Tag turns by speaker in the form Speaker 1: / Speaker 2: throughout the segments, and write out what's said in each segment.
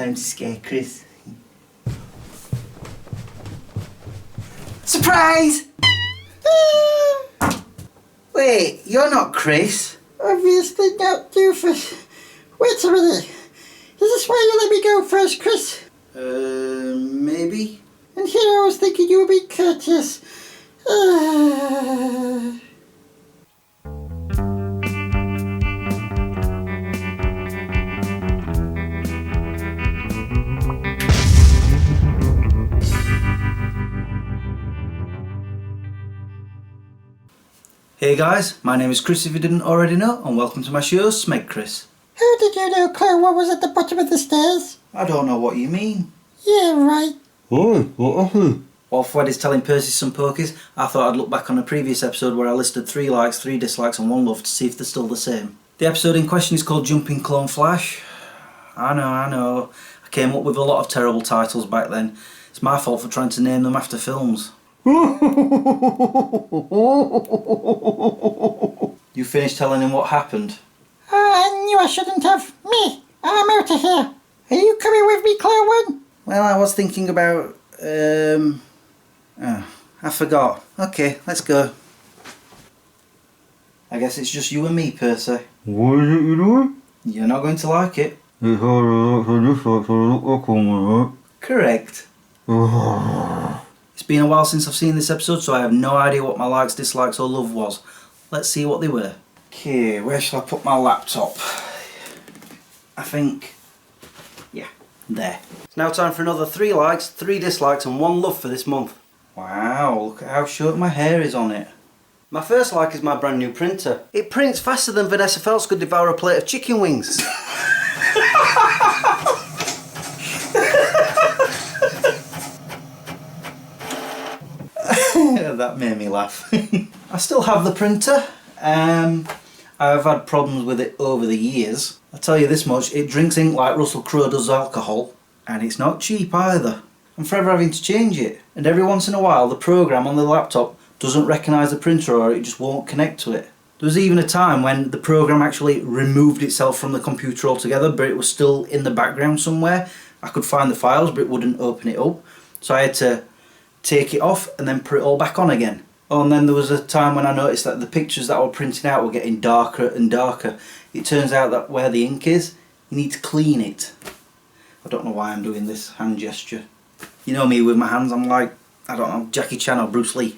Speaker 1: Time to scare Chris. Surprise! Wait, you're not Chris.
Speaker 2: Obviously not, Doofus. Wait a minute. Is this why you let me go first, Chris?
Speaker 1: Maybe?
Speaker 2: And here I was thinking you would be courteous.
Speaker 1: Hey guys, my name is Chris if you didn't already know, and welcome to my show, Smeg Chris.
Speaker 2: How did you know Clown One was at the bottom of the stairs?
Speaker 1: I don't know what you mean.
Speaker 2: Yeah, right.
Speaker 3: Hi, what happened?
Speaker 1: While Fred is telling Percy some pokies, I thought I'd look back on a previous episode where I listed 3 likes, 3 dislikes and 1 love to see if they're still the same. The episode in question is called Jumpin Clone Flash. I know. I came up with a lot of terrible titles back then. It's my fault for trying to name them after films. You finished telling him what happened?
Speaker 2: I knew I shouldn't have. Me, I'm out of here. Are you coming with me, Clown One?
Speaker 1: Well, I was thinking about... I forgot. Okay, let's go. I guess it's just you and me, Percy.
Speaker 3: What is it you're doing?
Speaker 1: You're not going to like it.
Speaker 3: It's hard to look for so I look like one,
Speaker 1: Correct.
Speaker 3: right?
Speaker 1: It's been a while since I've seen this episode, so I have no idea what my likes, dislikes or love was. Let's see what they were. Okay, where shall I put my laptop? I think... yeah, there. It's now time for another 3 likes, 3 dislikes and 1 love for this month. Wow, look at how short my hair is on it. My first like is my brand new printer. It prints faster than Vanessa Feltz could devour a plate of chicken wings. That made me laugh. I still have the printer. I've had problems with it over the years. I'll tell you this much, it drinks ink like Russell Crowe does alcohol, and it's not cheap either. I'm forever having to change it, and every once in a while the program on the laptop doesn't recognise the printer or it just won't connect to it. There was even a time when the program actually removed itself from the computer altogether, but it was still in the background somewhere. I could find the files but it wouldn't open it up, so I had to take it off and then put it all back on again. Oh, and then there was a time when I noticed that the pictures that I was printing out were getting darker and darker. It turns out that where the ink is, you need to clean it. I don't know why I'm doing this hand gesture. You know me with my hands, I'm like, I don't know, Jackie Chan or Bruce Lee.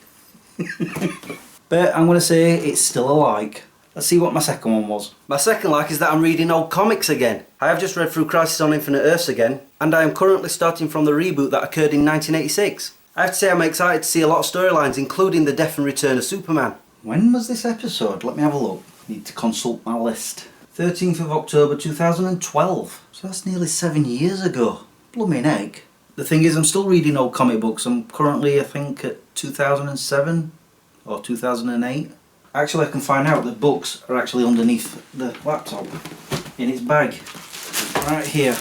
Speaker 1: But I'm going to say it's still a like. Let's see what my second one was. My second like is that I'm reading old comics again. I have just read through Crisis on Infinite Earths again, and I am currently starting from the reboot that occurred in 1986. I have to say I'm excited to see a lot of storylines, including the death and return of Superman. When was this episode? Let me have a look. Need to consult my list. 13th of October 2012. So that's nearly 7 years ago. Blooming egg. The thing is, I'm still reading old comic books. I'm currently, I think, at 2007 or 2008. Actually, I can find out that books are actually underneath the laptop in its bag. Right here.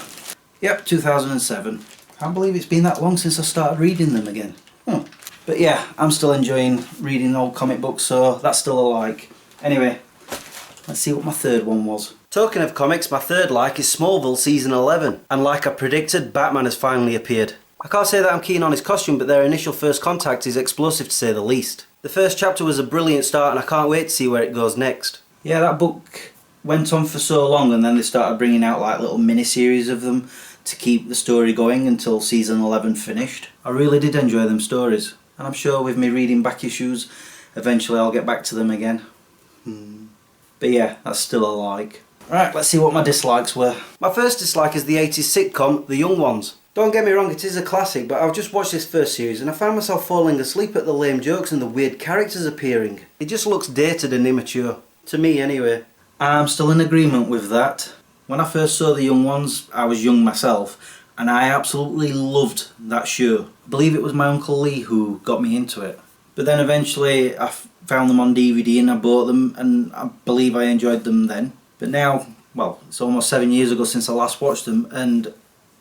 Speaker 1: Yep, 2007. Can't believe it's been that long since I started reading them again. But yeah, I'm still enjoying reading old comic books, so that's still a like. Anyway, let's see what my third one was. Talking of comics, my third like is Smallville Season 11. And like I predicted, Batman has finally appeared. I can't say that I'm keen on his costume, but their initial first contact is explosive to say the least. The first chapter was a brilliant start and I can't wait to see where it goes next. Yeah, that book went on for so long and then they started bringing out like little mini-series of them to keep the story going until season 11 finished. I really did enjoy them stories, and I'm sure with me reading back issues, eventually I'll get back to them again. But yeah, that's still a like. Right, let's see what my dislikes were. My first dislike is the 80s sitcom, The Young Ones. Don't get me wrong, it is a classic, but I've just watched this first series and I found myself falling asleep at the lame jokes and the weird characters appearing. It just looks dated and immature. To me anyway. I'm still in agreement with that. When I first saw The Young Ones, I was young myself, and I absolutely loved that show. I believe it was my Uncle Lee who got me into it. But then eventually I found them on DVD and I bought them, and I believe I enjoyed them then. But now, well, it's almost 7 years ago since I last watched them, and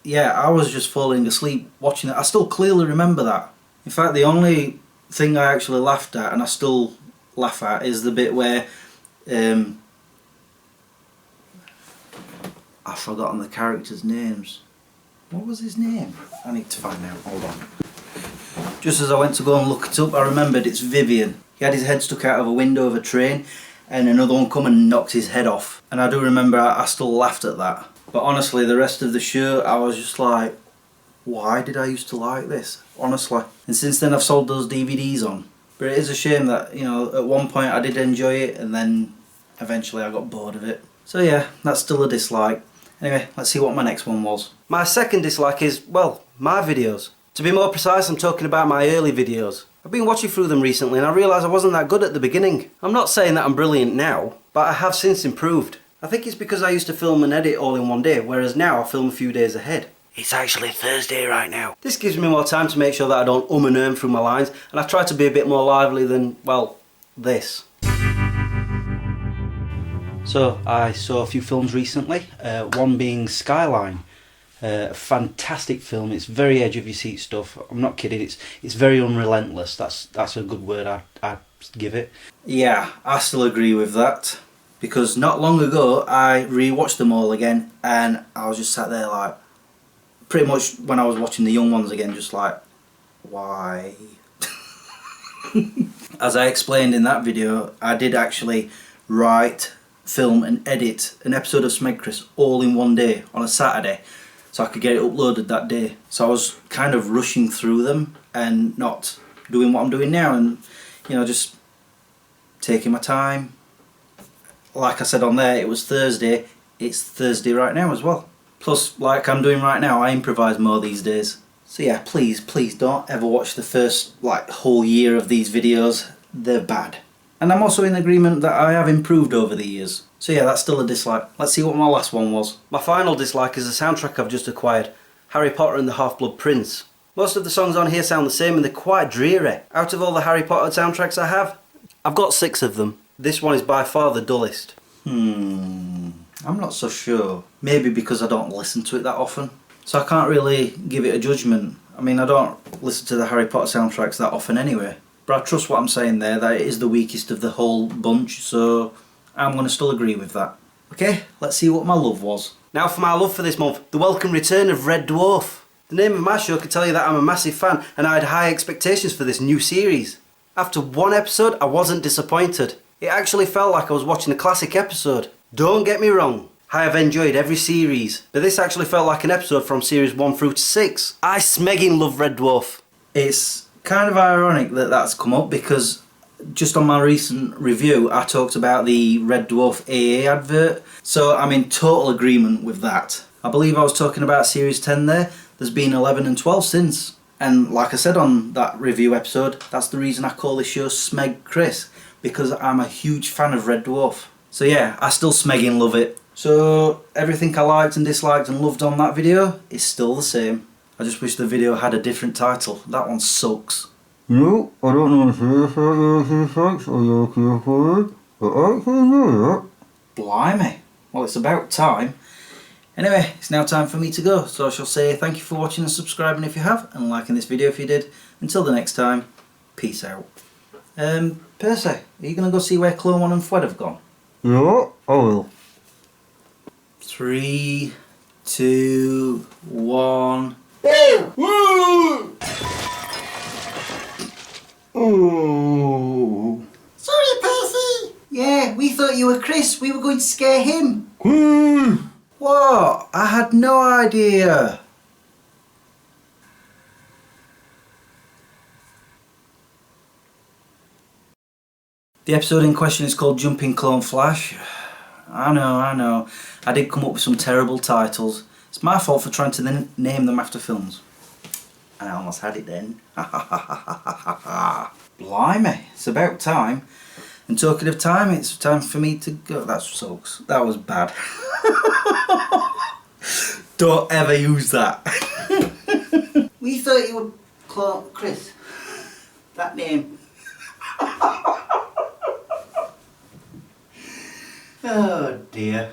Speaker 1: yeah, I was just falling asleep watching it. I still clearly remember that. In fact, the only thing I actually laughed at, and I still laugh at, is the bit where I've forgotten the characters' names. What was his name? I need to find out, hold on. Just as I went to go and look it up, I remembered it's Vivian. He had his head stuck out of a window of a train and another one come and knocked his head off. And I do remember I still laughed at that. But honestly, the rest of the show, I was just like, why did I used to like this? Honestly. And since then I've sold those DVDs on. But it is a shame that, you know, at one point I did enjoy it and then eventually I got bored of it. So yeah, that's still a dislike. Anyway, let's see what my next one was. My second dislike is, well, my videos. To be more precise, I'm talking about my early videos. I've been watching through them recently and I realised I wasn't that good at the beginning. I'm not saying that I'm brilliant now, but I have since improved. I think it's because I used to film and edit all in one day, whereas now I film a few days ahead. It's actually Thursday right now. This gives me more time to make sure that I don't and erm through my lines, and I try to be a bit more lively than, well, this. So, I saw a few films recently, one being Skyline. A fantastic film. It's very edge of your seat stuff. I'm not kidding. It's very unrelentless. That's a good word I'd give it. Yeah, I still agree with that, because not long ago I rewatched them all again and I was just sat there like, pretty much when I was watching the young ones again, just like, why? As I explained in that video, I did actually write, film and edit an episode of Smeg Chris all in one day on a Saturday, so I could get it uploaded that day. So I was kind of rushing through them and not doing what I'm doing now, and you know, just taking my time. Like I said on there, it was Thursday, it's Thursday right now as well. Plus, like I'm doing right now, I improvise more these days. So yeah, please don't ever watch the first whole year of these videos. They're bad. And I'm also in agreement that I have improved over the years. So yeah, that's still a dislike. Let's see what my last one was. My final dislike is the soundtrack I've just acquired, Harry Potter and the Half-Blood Prince. Most of the songs on here sound the same and they're quite dreary. Out of all the Harry Potter soundtracks I have, I've got 6 of them. This one is by far the dullest. I'm not so sure. Maybe because I don't listen to it that often. So I can't really give it a judgment. I mean, I don't listen to the Harry Potter soundtracks that often anyway. But I trust what I'm saying there, that it is the weakest of the whole bunch, so I'm going to still agree with that. Okay, let's see what my love was. Now for my love for this month, the welcome return of Red Dwarf. The name of my show could tell you that I'm a massive fan and I had high expectations for this new series. After one episode, I wasn't disappointed. It actually felt like I was watching a classic episode. Don't get me wrong, I have enjoyed every series, but this actually felt like an episode from series 1 through to 6. I smegging love Red Dwarf. It's kind of ironic that that's come up, because just on my recent review I talked about the Red Dwarf AA advert, so I'm in total agreement with that. I believe I was talking about series 10 there. There's been 11 and 12 since, and like I said on that review episode, that's the reason I call this show Smeg Chris, because I'm a huge fan of Red Dwarf. So yeah, I still smegging love it. So everything I liked and disliked and loved on that video is still the same. I just wish the video had a different title. That one sucks.
Speaker 3: No, I don't know if you're thanks or you're okay for it, but I actually know that.
Speaker 1: Blimey. Well, it's about time. Anyway, it's now time for me to go, so I shall say thank you for watching and subscribing if you have, and liking this video if you did. Until the next time, peace out. Percy, are you going to go see where Clone 1 and Fwed have gone?
Speaker 3: Yeah, I will.
Speaker 1: 3, 2, 1...
Speaker 2: Woo!
Speaker 1: Oh.
Speaker 2: Sorry, Percy!
Speaker 1: Yeah, we thought you were Chris. We were going to scare him.
Speaker 3: Whee!
Speaker 1: What? I had no idea. The episode in question is called Jumpin Clone Flash. I know. I did come up with some terrible titles. It's my fault for trying to name them after films. I almost had it then. Blimey, it's about time. And talking of time, it's time for me to go. That sucks. That was bad. Don't ever use that. We thought you were Chris. That name. Oh dear.